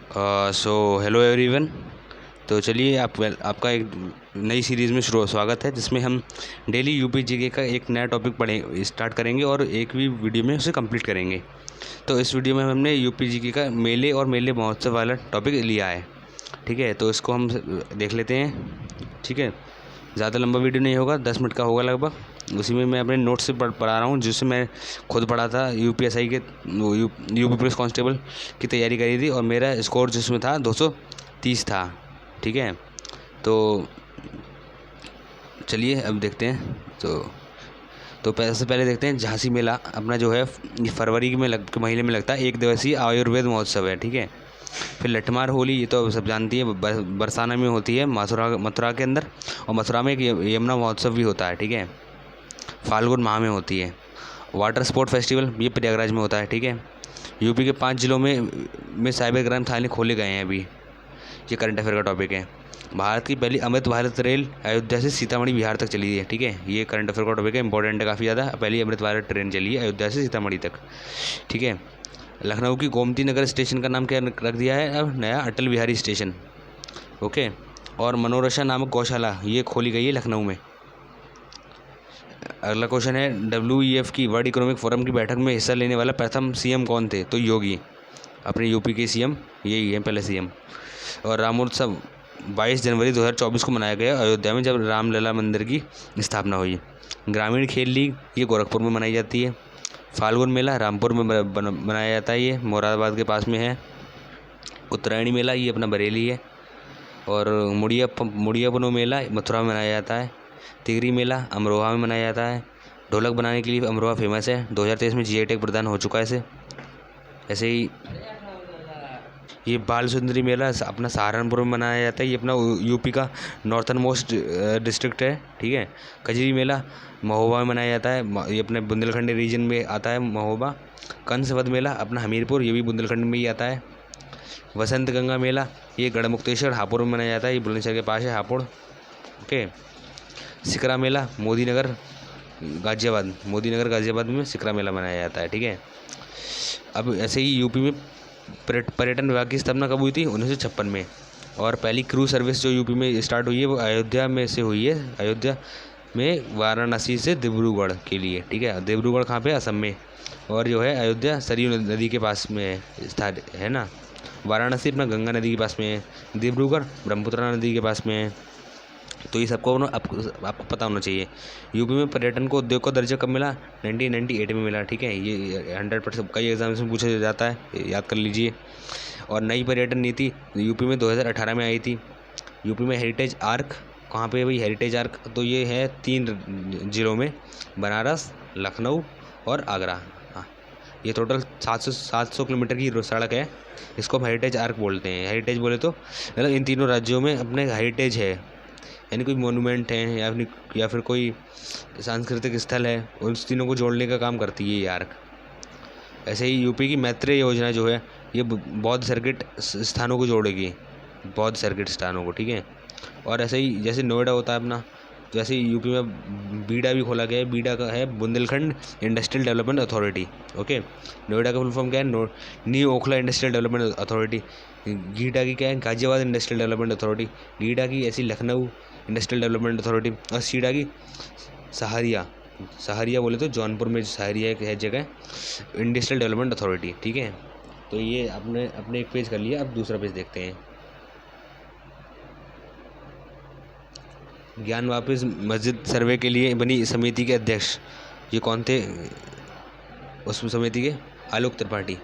So hello everyone. तो चलिए आपका एक नई सीरीज़ में स्वागत है, जिसमें हम डेली यूपी जीके का एक नया टॉपिक स्टार्ट करेंगे और एक भी वीडियो में उसे कंप्लीट करेंगे। तो इस वीडियो में हमने यूपी जीके का मेले और मेले महोत्सव वाला टॉपिक लिया है। ठीक है, तो इसको हम देख लेते हैं। ठीक है, ज़्यादा लंबा वीडियो नहीं होगा, 10 मिनट का होगा लगभग। उसी में मैं अपने नोट्स से पढ़ा रहा हूँ, जिससे मैं खुद पढ़ा था। यूपीएसआई के यूपी पुलिस कांस्टेबल की तैयारी करी थी और मेरा स्कोर जिसमें था 230 था। ठीक है, तो चलिए अब देखते हैं। तो सबसे पहले देखते हैं झांसी मेला अपना जो है ये फरवरी के महीने में लगता है। 1 दिवसीय आयुर्वेद महोत्सव है। ठीक है, फिर लठमार होली, ये तो सब जानती है, बरसाना में होती है, मथुरा के अंदर। और मथुरा में एक यमुना महोत्सव भी होता है। ठीक है, फाल्गुन माह में होती है। वाटर स्पोर्ट फेस्टिवल ये प्रयागराज में होता है। ठीक है, यूपी के 5 जिलों में साइबर क्राइम थाने खोले गए हैं अभी। ये करंट अफेयर का टॉपिक है। भारत की पहली अमृत भारत रेल अयोध्या से सीतामढ़ी बिहार तक चली है। ठीक है, ये करंट अफेयर का टॉपिक है, इंपॉर्टेंट है काफ़ी ज़्यादा। पहली अमृत भारत ट्रेन चली है अयोध्या से सीतामढ़ी तक। ठीक है, लखनऊ की गोमती नगर स्टेशन का नाम क्या रख दिया है अब, नया अटल बिहारी स्टेशन। ओके, और मनोरशा नामक गौशाला ये खोली गई है लखनऊ में। अगला क्वेश्चन है, WEF की वर्ल्ड इकोनॉमिक फोरम की बैठक में हिस्सा लेने वाला प्रथम सीएम कौन थे? तो योगी, अपने यूपी के सीएम यही है, पहले सीएम। और रामोत्सव 22 जनवरी 2024 को मनाया गया अयोध्या में, जब रामलला मंदिर की स्थापना हुई। ग्रामीण खेल लीग ये गोरखपुर में मनाई जाती है। फाल्गुन मेला रामपुर में मनाया जाता है, ये मुरादाबाद के पास में है। उत्तरायणी मेला ये अपना बरेली है। और मुड़ियापनो मेला मथुरा में मनाया जाता है। तिगरी मेला अमरोहा में मनाया जाता है। ढोलक बनाने के लिए अमरोहा फेमस है। 2023 में GI टैग प्रदान हो चुका है इसे। ऐसे ही ये बाल सुंदरी मेला अपना सहारनपुर में मनाया जाता है। ये अपना यूपी का नॉर्थन मोस्ट डिस्ट्रिक्ट है। ठीक है, कजरी मेला महोबा में मनाया जाता है, ये अपने बुंदेलखंड रीजन में आता है महोबा। कंसवध मेला अपना हमीरपुर, ये भी बुंदेलखंड में ही आता है। वसंत गंगा मेला ये गढ़मुक्तेश्वर हापुड़ में मनाया जाता है, ये बुलंदशहर के पास है हापुड़। ओके, सिकरा मेला मोदीनगर गाजियाबाद में सिकरा मेला मनाया जाता है। ठीक है, अब ऐसे ही यूपी में पर्यटन विभाग की स्थापना कब हुई थी? 1956 में। और पहली क्रूज सर्विस जो यूपी में स्टार्ट हुई है वो अयोध्या में से हुई है। अयोध्या में वाराणसी से डिब्रूगढ़ के लिए। ठीक है, डिब्रूगढ़ कहाँ पे? असम में। और जो है अयोध्या सरयू नदी के पास में है ना। वाराणसी अपना गंगा नदी के पास में है। डिब्रूगढ़ ब्रह्मपुत्र नदी के पास में है। तो ये सबको आपको पता होना चाहिए। यूपी में पर्यटन को उद्योग का दर्जा कब मिला? 1998 में मिला। ठीक है, ये 100% कई एग्जाम्स में पूछा जाता है, याद कर लीजिए। और नई पर्यटन नीति यूपी में 2018 में आई थी। यूपी में हेरिटेज आर्क कहाँ पे है भाई? हेरिटेज आर्क तो ये है 3 जिलों में, बनारस, लखनऊ और आगरा। हाँ, ये टोटल 700 किलोमीटर की सड़क है। इसको हम हेरिटेज आर्क बोलते हैं। हेरिटेज बोले तो मतलब इन तीनों राज्यों में अपने हेरिटेज है, यानी कोई मोनूमेंट है या फिर कोई सांस्कृतिक स्थल है, उन तीनों को जोड़ने का काम करती है ये आर्क। ऐसे ही यूपी की मैत्रेय योजना जो है ये बौद्ध सर्किट स्थानों को जोड़ेगी, बौद्ध सर्किट स्थानों को। ठीक है, और ऐसे ही जैसे नोएडा होता है अपना, जैसे यूपी में बीडा भी खोला गया है। बीडा का है Bundelkhand industrial development authority. Okay, Noida का फुल फॉर्म क्या है? New Okhla industrial development authority. GIDA की क्या है? Ghaziabad industrial development authority. Leda की ऐसी लखनऊ इंडस्ट्रियल डेवलपमेंट अथॉरिटी। और सीडा की सहारिया बोले तो जौनपुर में सहारिया एक है जगह, इंडस्ट्रियल डेवलपमेंट अथॉरिटी। ठीक है, तो ये अपने एक पेज कर लिया। अब दूसरा पेज देखते हैं। ज्ञान वापिस मस्जिद सर्वे के लिए बनी समिति के अध्यक्ष ये कौन थे? उस समिति के आलोक त्रिपाठी।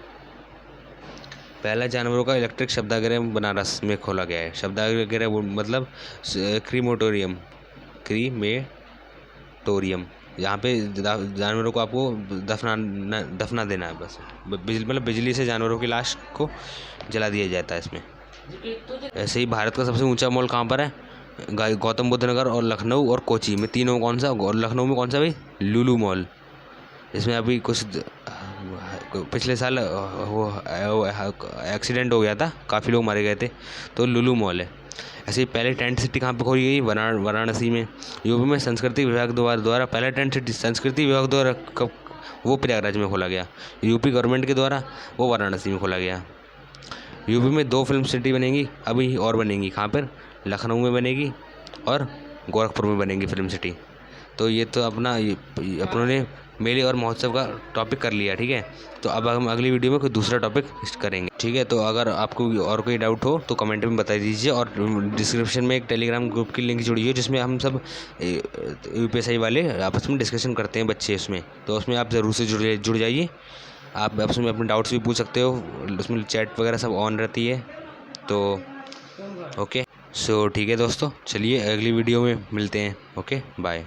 पहला जानवरों का इलेक्ट्रिक शब्दागृह बनारस में खोला गया है। शब्दागृह मतलब क्रीमेटोरियम, यहाँ पे जानवरों को आपको दफना देना है बस। मतलब बिजली से जानवरों की लाश को जला दिया जाता है इसमें। ऐसे ही भारत का सबसे ऊंचा मॉल कहाँ पर है? गौतम बुद्ध नगर और लखनऊ और कोची में, तीनों कौन सा? और लखनऊ में कौन सा भाई? लुलु मॉल। इसमें अभी कुछ पिछले साल वो एक्सीडेंट हो गया था, काफ़ी लोग मारे गए थे, तो लुलु मॉल है। ऐसे ही पहले टेंट सिटी कहाँ पे खोली गई? वाराणसी में। यूपी में संस्कृति विभाग द्वारा पहला टेंट सिटी संस्कृति विभाग द्वारा कब? वो प्रयागराज में खोला गया। यूपी गवर्नमेंट के द्वारा वो वाराणसी में खोला गया। यूपी में 2 फिल्म सिटी बनेंगी अभी और बनेंगी। कहाँ पर? लखनऊ में बनेगी और गोरखपुर में बनेंगी फिल्म सिटी। तो ये तो अपनों ने मेले और महोत्सव का टॉपिक कर लिया, ठीक है। तो अब हम अगली वीडियो में कोई दूसरा टॉपिक करेंगे, ठीक है। तो अगर आपको और कोई डाउट हो तो कमेंट में बता दीजिए, और डिस्क्रिप्शन में एक टेलीग्राम ग्रुप की लिंक जुड़ी है जिसमें हम सब यूपीएससी वाले आपस में डिस्कशन करते हैं बच्चे उसमें। तो उसमें आप ज़रूर से जुड़ जाइए। आप उसमें अपने डाउट्स भी पूछ सकते हो, उसमें चैट वगैरह सब ऑन रहती है। तो ओके, सो ठीक है दोस्तों, चलिए अगली वीडियो में मिलते हैं। Okay, bye.